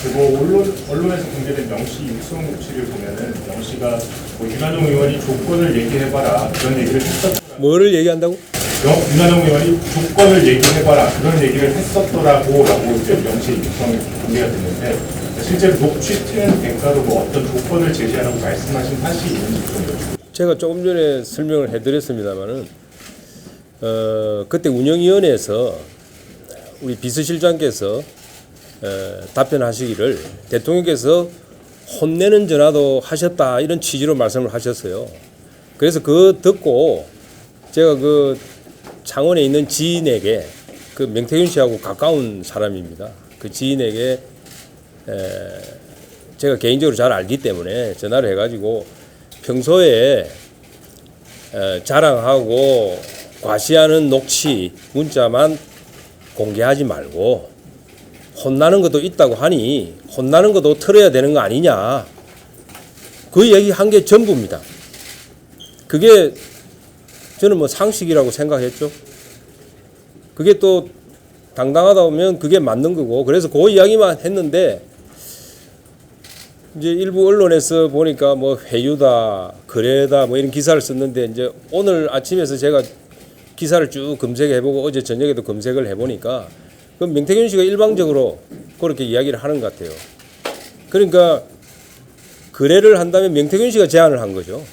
그리고 언론에서 공개된 명시 육성 녹취를 보면은 명시가 뭐 윤한홍 의원이 조건을 얘기해봐라 그런 얘기를 했었. 뭐를 얘기한다고? 윤한홍 의원이 조건을 얘기해봐라 그런 얘기를 했었더라고라고 이제 명시 육성이 공개가 됐는데 실제로 녹취 트는 대가로 뭐 어떤 조건을 제시하라고 말씀하신 사실이 있는지 좀 여쭤보겠습니다. 제가 조금 전에 설명을 해드렸습니다만은 그때 운영위원회에서 우리 비서실장께서 답변하시기를 대통령께서 혼내는 전화도 하셨다 이런 취지로 말씀을 하셨어요. 그래서 그 듣고 제가 그 창원에 있는 지인에게 그 명태균 씨하고 가까운 사람입니다. 그 지인에게 제가 개인적으로 잘 알기 때문에 전화를 해가지고 평소에 자랑하고 과시하는 녹취 문자만 공개하지 말고 혼나는 것도 있다고 하니 혼나는 것도 틀어야 되는 거 아니냐. 그 얘기한 게 전부입니다. 그게 저는 뭐 상식이라고 생각했죠. 그게 또 당당하다 보면 그게 맞는 거고 그래서 그 이야기만 했는데 이제 일부 언론에서 보니까 뭐 회유다, 거래다 뭐 이런 기사를 썼는데 이제 오늘 아침에서 제가 기사를 쭉 검색해보고 어제 저녁에도 검색을 해보니까 그 명태균 씨가 일방적으로 그렇게 이야기를 하는 것 같아요. 그러니까 거래를 한다면 명태균 씨가 제안을 한 거죠.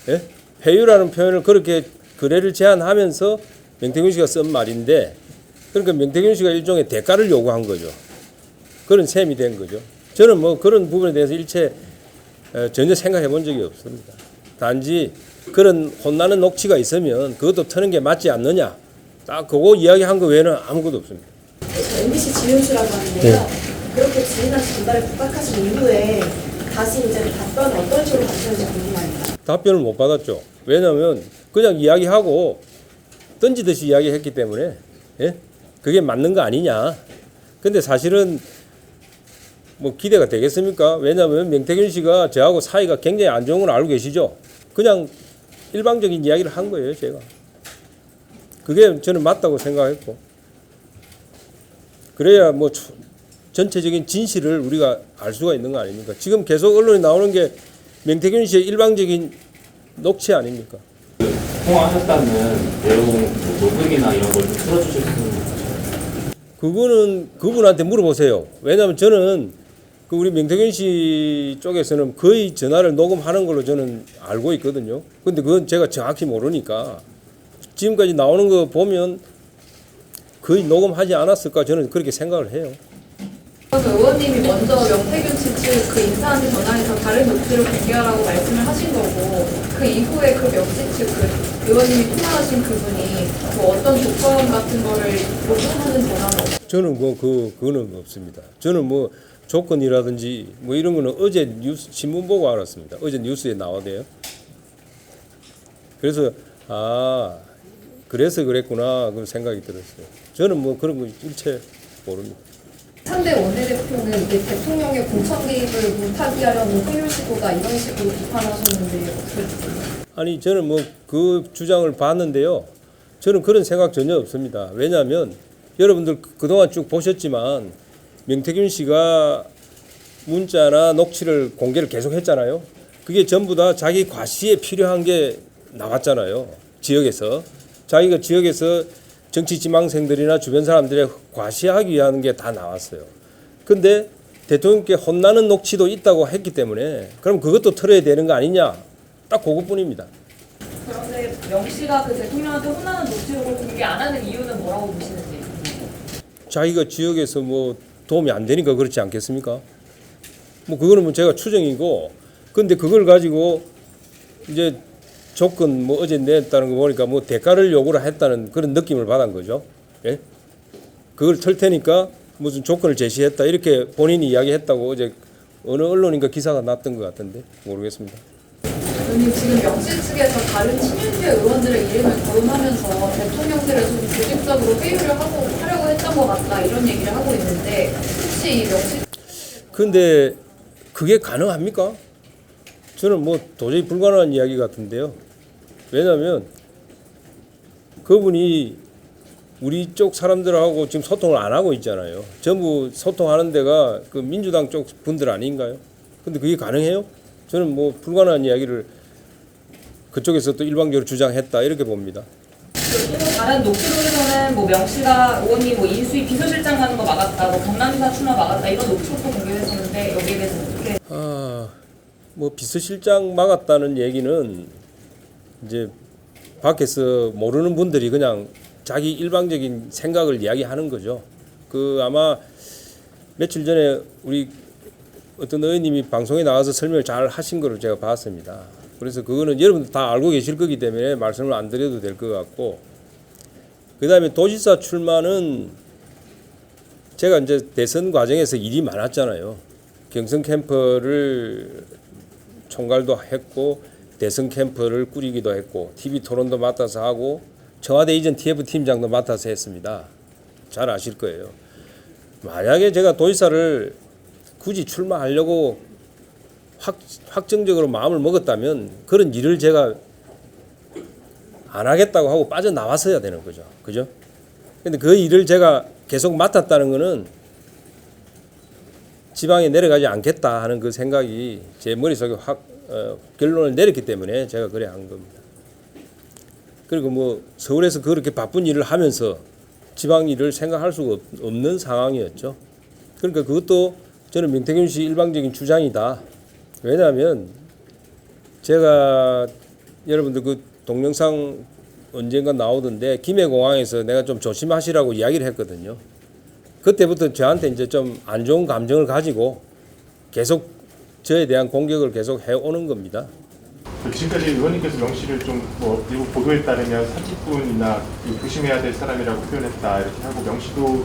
예? 회유라는 표현을 그렇게 거래를 제안하면서 명태균 씨가 쓴 말인데 그러니까 명태균 씨가 일종의 대가를 요구한 거죠. 그런 셈이 된 거죠. 저는 뭐 그런 부분에 대해서 일체 전혀 생각해 본 적이 없습니다. 단지 그런 혼나는 녹취가 있으면 그것도 트는 게 맞지 않느냐. 딱 그거 이야기한 거 외에는 아무것도 없습니다. MBC 지윤수라고 하는데요. 네. 그렇게 지인한테 전달을 부탁하신 이후에 다시 이제 답변 어떤 식으로 받으셨는지 궁금합니다. 답변을 못 받았죠. 왜냐하면 그냥 이야기하고 던지듯이 이야기했기 때문에 예? 그게 맞는 거 아니냐. 근데 사실은 뭐 기대가 되겠습니까? 왜냐하면 명태균 씨가 저하고 사이가 굉장히 안 좋은 걸 알고 계시죠. 그냥 일방적인 이야기를 한 거예요, 제가. 그게 저는 맞다고 생각했고. 그래야 뭐 전체적인 진실을 우리가 알 수가 있는 거 아닙니까? 지금 계속 언론에 나오는 게 명태균 씨의 일방적인 녹취 아닙니까? 통화하셨다는 내용, 녹음이나 이런 걸 좀 틀어주실 수 있나요? 그거는 그분한테 물어보세요. 왜냐하면 저는 그 우리 명태균 씨 쪽에서는 거의 전화를 녹음하는 걸로 저는 알고 있거든요. 근데 그건 제가 정확히 모르니까 지금까지 나오는 거 보면 거의 녹음하지 않았을까 저는 그렇게 생각을 해요. 의원님이 먼저 명태균 씨 측 그 인사한테 전화해서 다른 녹취를 공개하라고 말씀을 하신 거고 그 이후에 그 명씨 측 그 의원님이 통화하신 그분이 뭐 어떤 조건 같은 거를 요구하는 전화는 없어요? 저는 그거는 없습니다. 저는 뭐 조건이라든지 뭐 이런 거는 어제 뉴스 신문 보고 알았습니다. 어제 뉴스에 나와대요. 그래서 그래서 그랬구나 그런 생각이 들었어요. 저는 뭐 그런 거 일체 모릅니다. 상대 원내대표는 이게 대통령의 공천 개입을 못하게 하려는 효율시도다 이런 식으로 비판하셨는데 어떻게 보세요? 아니 저는 뭐 그 주장을 봤는데요. 저는 그런 생각 전혀 없습니다. 왜냐하면 여러분들 그동안 쭉 보셨지만 명태균 씨가 문자나 녹취를 공개를 계속 했잖아요. 그게 전부 다 자기 과시에 필요한 게 나왔잖아요. 지역에서. 자기가 지역에서 정치 지망생들이나 주변 사람들의 과시하기 위한 게 다 나왔어요. 근데 대통령께 혼나는 녹취도 있다고 했기 때문에 그럼 그것도 틀어야 되는 거 아니냐. 딱 그것뿐입니다. 그런데 명 씨가 그 대통령한테 혼나는 녹취록을 공개 안 하는 이유는 뭐라고 보시는지? 자기가 지역에서 뭐 도움이 안 되니까 그렇지 않겠습니까? 뭐 그거는 뭐 제가 추정이고, 근데 그걸 가지고 이제 조건 뭐 어제 냈다는 거 보니까 뭐 대가를 요구를 했다는 그런 느낌을 받은 거죠. 예? 그걸 틀 테니까 무슨 조건을 제시했다 이렇게 본인이 이야기했다고 어제 어느 언론인가 기사가 났던 것 같은데 모르겠습니다. 의원님 지금 명씨 측에서 다른 친윤계 의원들의 이름을 거론하면서 대통령실을 좀 조직적으로 회유를 하려고 했던 것 같다 이런 얘기를 하고 있는데 혹시 이 명씨 근데 그게 가능합니까? 저는 뭐 도저히 불가능한 이야기 같은데요. 왜냐하면 그분이 우리 쪽 사람들하고 지금 소통을 안 하고 있잖아요. 전부 소통하는 데가 그 민주당 쪽 분들 아닌가요? 근데 그게 가능해요? 저는 뭐 불가능한 이야기를 그쪽에서 또 일방적으로 주장했다 이렇게 봅니다. 또 다른 녹취록에서는 뭐 명씨가 의원님 뭐 인수위 비서실장 가는 거 막았다, 뭐 경남지사 출마 막았다 이런 녹취록도 공개됐었는데 여기에 대해서 어떻게? 뭐 비서실장 막았다는 얘기는 이제 밖에서 모르는 분들이 그냥 자기 일방적인 생각을 이야기하는 거죠. 그 아마 며칠 전에 우리 어떤 의원님이 방송에 나와서 설명을 잘 하신 거를 제가 봤습니다. 그래서 그거는 여러분들 다 알고 계실 거기 때문에 말씀을 안 드려도 될 것 같고, 그 다음에 도지사 출마는 제가 이제 대선 과정에서 일이 많았잖아요. 경선 캠프를 총괄도 했고 대선 캠프를 꾸리기도 했고 TV 토론도 맡아서 하고 청와대 이전 TF 팀장도 맡아서 했습니다. 잘 아실 거예요. 만약에 제가 도지사를 굳이 출마하려고 확정적으로 마음을 먹었다면 그런 일을 제가 안 하겠다고 하고 빠져나왔어야 되는 거죠. 그죠? 근데 그 일을 제가 계속 맡았다는 거는 지방에 내려가지 않겠다 하는 그 생각이 제 머릿속에 결론을 내렸기 때문에 제가 그래 한 겁니다. 그리고 뭐 서울에서 그렇게 바쁜 일을 하면서 지방 일을 생각할 수가 없는 상황이었죠. 그러니까 그것도 저는 명태균 씨 일방적인 주장이다. 왜냐하면 제가 여러분들 그 동영상 언젠가 나오던데 김해공항에서 내가 좀 조심하시라고 이야기를 했거든요. 그때부터 저한테 이제 좀 안 좋은 감정을 가지고 계속 저에 대한 공격을 계속 해오는 겁니다. 지금까지 의원님께서 명씨를 좀뭐 일부 보도에 따르면 사기꾼이나 조심해야 될 사람이라고 표현했다 이렇게 하고 명씨도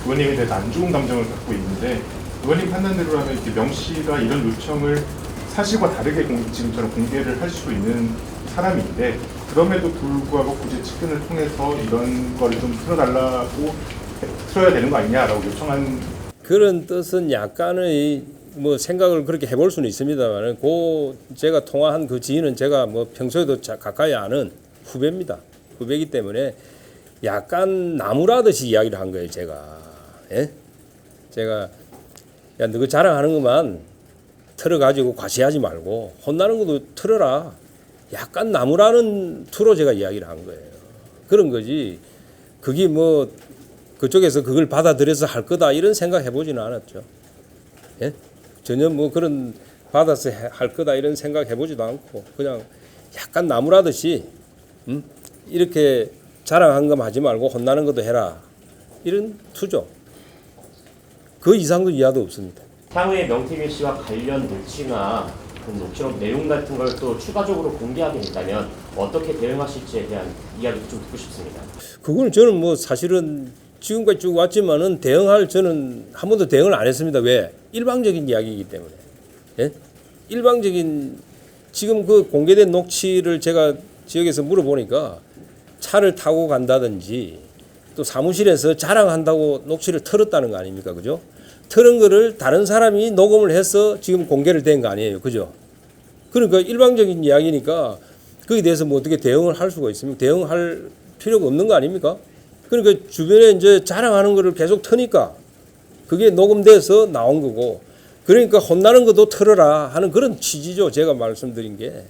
의원님에 대해서 안 좋은 감정을 갖고 있는데 의원님 판단대로라면 이렇게 명씨가 이런 요청을 사실과 다르게 지금처럼 공개를 할 수 있는 사람인데 그럼에도 불구하고 굳이 측근을 통해서 이런 걸 좀 틀어야 되는 거 아니냐라고 요청한 그런 뜻은 약간의 뭐 생각을 그렇게 해볼 수는 있습니다만 제가 통화한 그 지인은 제가 뭐 평소에도 가까이 아는 후배입니다. 후배이기 때문에 약간 나무라듯이 이야기를 한 거예요. 제가 예? 제가 야 너 그 자랑하는 것만 틀어가지고 과시하지 말고 혼나는 것도 틀어라. 약간 나무라는 투로 제가 이야기를 한 거예요. 그런 거지. 그게 뭐 그쪽에서 그걸 받아들여서 할 거다 이런 생각 해보지는 않았죠. 예? 전혀 뭐 그런 받아서 할 거다 이런 생각 해보지도 않고 그냥 약간 나무라듯이 이렇게 자랑한 거 하지 말고 혼나는 것도 해라 이런 투죠. 그 이상도 이하도 없습니다. 향후에 명태균 씨와 관련 녹취나 그 녹취록 내용 같은 걸 또 추가적으로 공개하게 된다면 어떻게 대응하실지에 대한 이야기도 좀 듣고 싶습니다. 그거는 저는 뭐 사실은 지금까지 쭉 왔지만은 저는 한 번도 대응을 안 했습니다. 왜? 일방적인 이야기이기 때문에. 예? 일방적인 지금 그 공개된 녹취를 제가 지역에서 물어보니까 차를 타고 간다든지 또 사무실에서 자랑한다고 녹취를 틀었다는 거 아닙니까? 그죠? 틀은 거를 다른 사람이 녹음을 해서 지금 공개를 된 거 아니에요. 그죠? 그러니까 일방적인 이야기니까 거기에 대해서 뭐 어떻게 대응을 할 수가 있습니까? 대응할 필요가 없는 거 아닙니까? 그러니까 주변에 이제 자랑하는 거를 계속 트니까 그게 녹음돼서 나온 거고 그러니까 혼나는 것도 틀어라 하는 그런 취지죠. 제가 말씀드린 게.